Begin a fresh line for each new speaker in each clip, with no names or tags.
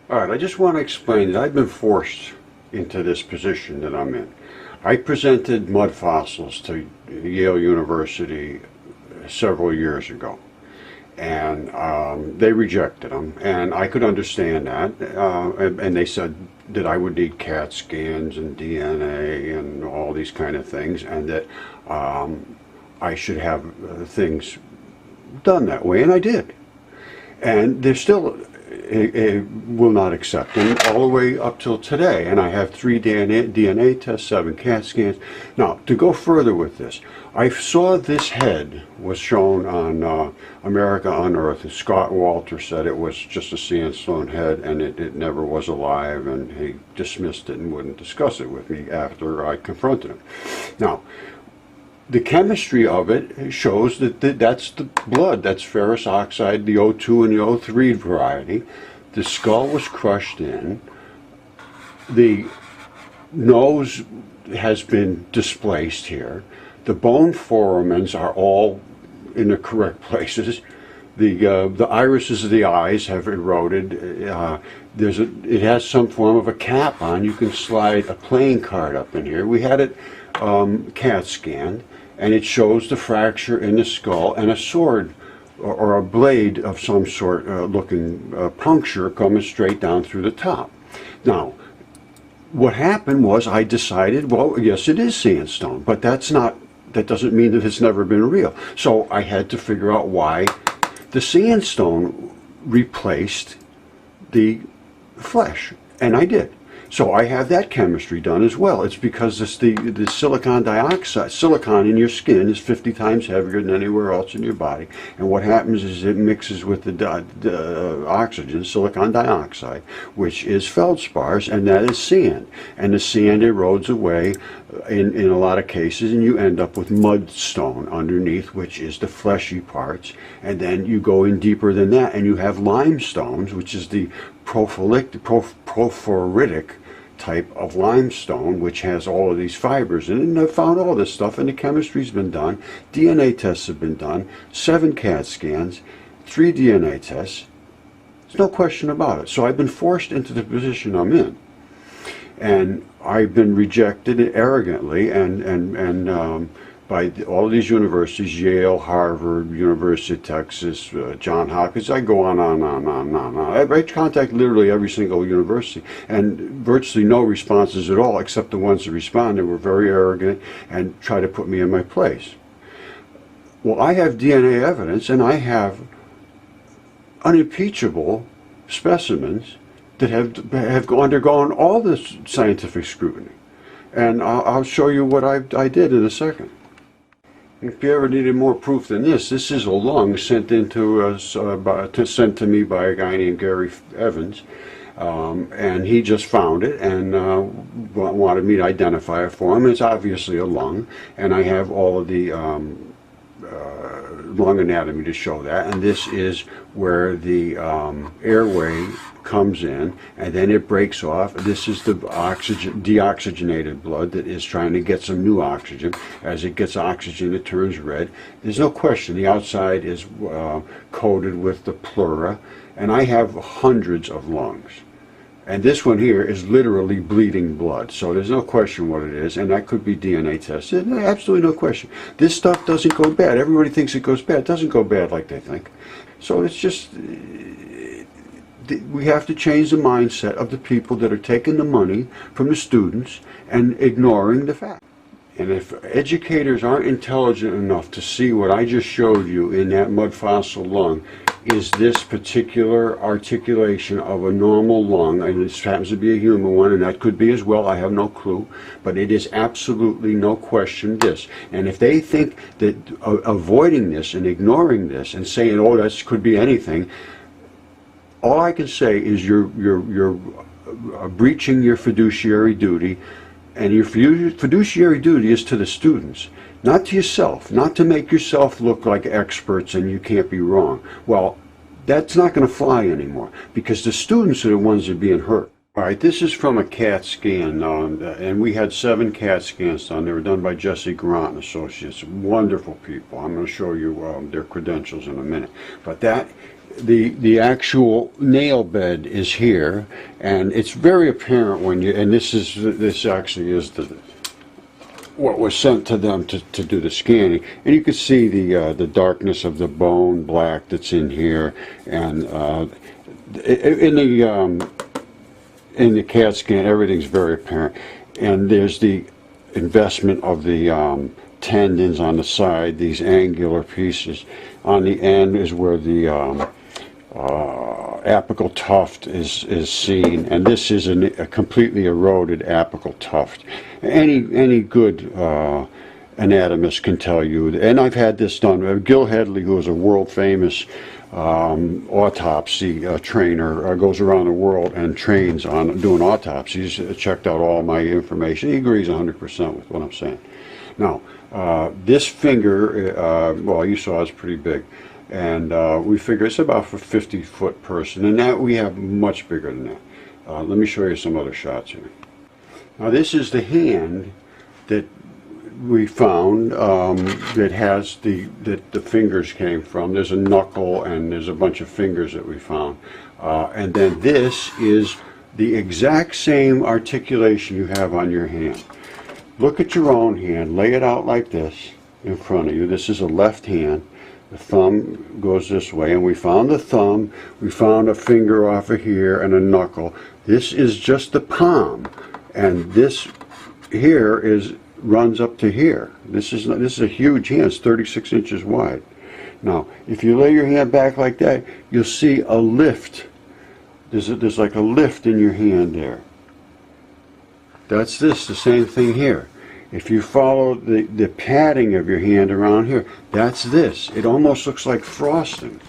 All right, I just want to explain that I've been forced into this position that I'm in. I presented mud fossils to Yale University several years ago, and they rejected them, and I could understand that, and they said that I would need CAT scans and DNA and all these kind of things, and that I should have things done that way, and I did. And they're still will not accept them all the way up till today, and I have 3 DNA tests, 7 CAT scans. Now, to go further with this, I saw this head was shown on America Unearthed. Scott Walter said it was just a sandstone head and it never was alive, and he dismissed it and wouldn't discuss it with me after I confronted him. Now, the chemistry of it shows that that's the blood, that's ferrous oxide, the O2 and the O3 variety. The skull was crushed in. The nose has been displaced here. The bone foramens are all in the correct places. The irises of the eyes have eroded. It has some form of a cap on. You can slide a playing card up in here. We had it CAT scanned, and it shows the fracture in the skull and a sword or a blade of some sort looking puncture coming straight down through the top. Now, what happened was I decided, well, yes, it is sandstone, but that doesn't mean that it's never been real. So I had to figure out why the sandstone replaced the flesh, and I did. So I have that chemistry done as well. It's because the silicon dioxide, silicon in your skin is 50 times heavier than anywhere else in your body. And what happens is it mixes with the oxygen, silicon dioxide, which is feldspars, and that is sand. And the sand erodes away in a lot of cases, and you end up with mudstone underneath, which is the fleshy parts. And then you go in deeper than that, and you have limestones, which is the porphyritic type of limestone, which has all of these fibers in it. And I found all this stuff, and the chemistry's been done. DNA tests have been done, 7 CAT scans, 3 DNA tests. There's no question about it. So I've been forced into the position I'm in, and I've been rejected arrogantly and by all of these universities, Yale, Harvard, University of Texas, Johns Hopkins. I go on. I contact literally every single university, and virtually no responses at all, except the ones that responded were very arrogant and tried to put me in my place. Well, I have DNA evidence, and I have unimpeachable specimens that have undergone all this scientific scrutiny. And I'll show you what I did in a second. If you ever needed more proof than this is a lung sent sent to me by a guy named Gary Evans, and he just found it and wanted me to identify it for him. It's obviously a lung, and I have all of the lung anatomy to show that. And this is where the airway comes in, and then it breaks off. This is the deoxygenated blood that is trying to get some new oxygen. As it gets oxygen, it turns red. There's no question the outside is coated with the pleura, and I have hundreds of lungs. And this one here is literally bleeding blood, so there's no question what it is, and that could be DNA tested. Absolutely no question. This stuff doesn't go bad. Everybody thinks it goes bad. It doesn't go bad like they think. So it's just, we have to change the mindset of the people that are taking the money from the students and ignoring the fact. And if educators aren't intelligent enough to see what I just showed you in that mud fossil lung, is this particular articulation of a normal lung, and this happens to be a human one, and that could be as well, I have no clue, but it is absolutely no question this. And if they think that avoiding this and ignoring this and saying, oh, that could be anything, all I can say is you're breaching your fiduciary duty, and your fiduciary duty is to the students, not to yourself, not to make yourself look like experts and you can't be wrong. Well, that's not going to fly anymore, because the students are the ones that are being hurt. All right, this is from a CAT scan, and we had 7 CAT scans done. They were done by Jesse Grant and Associates, wonderful people. I'm going to show you their credentials in a minute. But that the actual nail bed is here, and it's very apparent when you, and this actually is what was sent to them to do the scanning, and you can see the darkness of the bone black that's in here, and in the CAT scan everything's very apparent, and there's the investment of the tendons on the side, these angular pieces. On the end is where the apical tuft is seen, and this is a completely eroded apical tuft. Any good anatomist can tell you, and I've had this done. Gil Headley, who is a world famous autopsy trainer, goes around the world and trains on doing autopsies, checked out all my information. He agrees 100% with what I'm saying. Now, this finger, well, you saw it's pretty big, and we figure it's about for a 50-foot person, and that we have much bigger than that. Let me show you some other shots here. Now, this is the hand that we found that has that the fingers came from. There's a knuckle and there's a bunch of fingers that we found, and then this is the exact same articulation you have on your hand. Look at your own hand, lay it out like this in front of you. This is a left hand. The thumb goes this way, and we found the thumb, we found a finger off of here and a knuckle. This is just the palm, and this here runs up to here. This is a huge hand, it's 36 inches wide. Now, if you lay your hand back like that, you'll see a lift. There's like a lift in your hand there. That's the same thing here. If you follow the padding of your hand around here, that's this. It almost looks like frosting.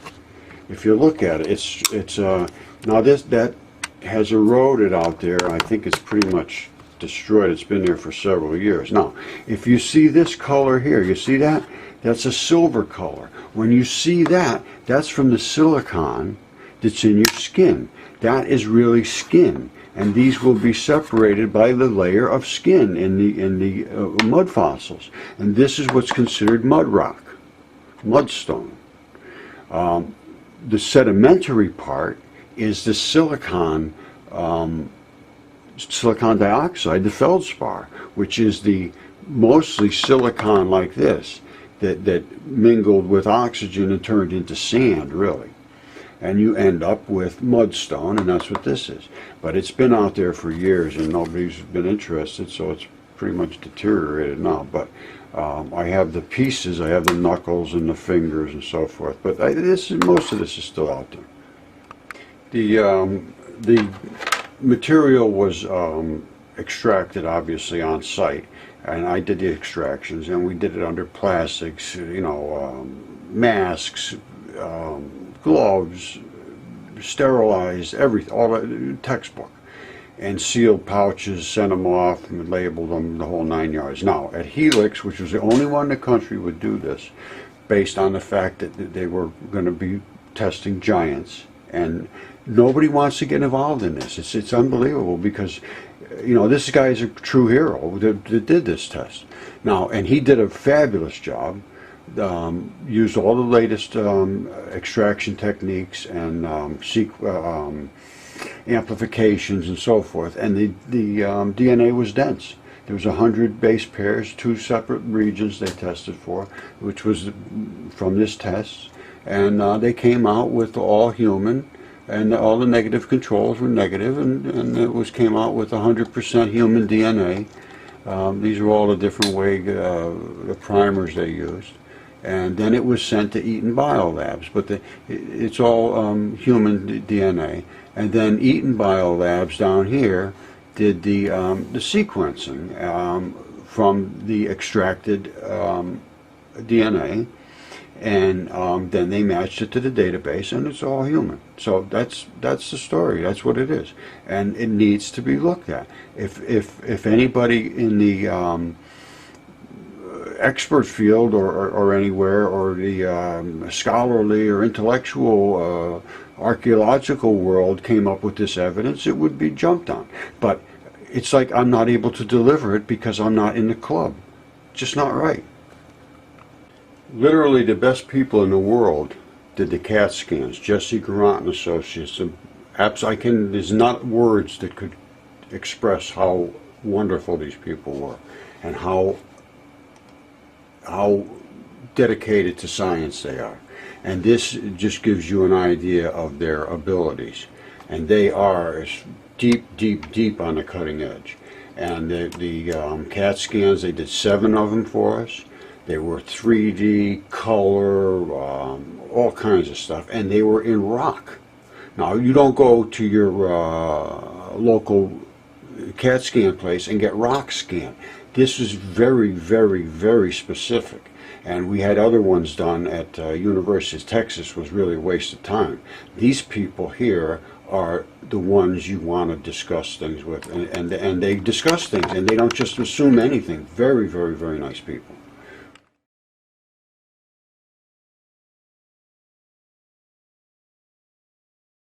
If you look at it, it's now that has eroded out there. I think it's pretty much destroyed. It's been there for several years. Now, if you see this color here, you see that? That's a silver color. When you see that, that's from the silicon that's in your skin. That is really skin. And these will be separated by the layer of skin in the mud fossils. And this is what's considered mud rock, mudstone. The sedimentary part is the silicon dioxide, the feldspar, which is the mostly silicon like this that mingled with oxygen and turned into sand, really. And you end up with mudstone, and that's what this is. But it's been out there for years, and nobody's been interested, so it's pretty much deteriorated now. But I have the pieces, I have the knuckles and the fingers and so forth. But most of this is still out there. The material was extracted, obviously, on site, and I did the extractions, and we did it under plastics, masks, gloves, sterilized, everything, all the textbook, and sealed pouches, sent them off and labeled them, the whole 9 yards. Now, at Helix, which was the only one in the country would do this, based on the fact that they were going to be testing giants, and nobody wants to get involved in this. It's unbelievable, because this guy is a true hero that did this test. Now, and he did a fabulous job. Used all the latest extraction techniques and amplifications and so forth, and the DNA was dense. There was 100 base pairs, 2 separate regions they tested for, which was from this test, and they came out with all human, and all the negative controls were negative, and it came out with 100% human DNA. These are all the different the primers they used. And then it was sent to Eaton Biolabs, but it's all human DNA. And then Eaton Biolabs down here did the sequencing from the extracted DNA, and then they matched it to the database, and it's all human. So that's the story. That's what it is, and it needs to be looked at. If anybody in the expert field or anywhere, or the scholarly or intellectual archaeological world came up with this evidence, it would be jumped on. But it's like I'm not able to deliver it because I'm not in the club. Just not right. Literally the best people in the world did the CAT scans. Jesse Garant and Associates. There's not words that could express how wonderful these people were, and how dedicated to science they are. And this just gives you an idea of their abilities. And they are deep, deep, deep on the cutting edge. And the CAT scans, they did 7 of them for us. They were 3D, color, all kinds of stuff. And they were in rock. Now, you don't go to your local CAT scan place and get rock scanned. This is very, very, very specific. And we had other ones done at Universities. Texas was really a waste of time. These people here are the ones you want to discuss things with. And they discuss things, and they don't just assume anything. Very, very, very nice people.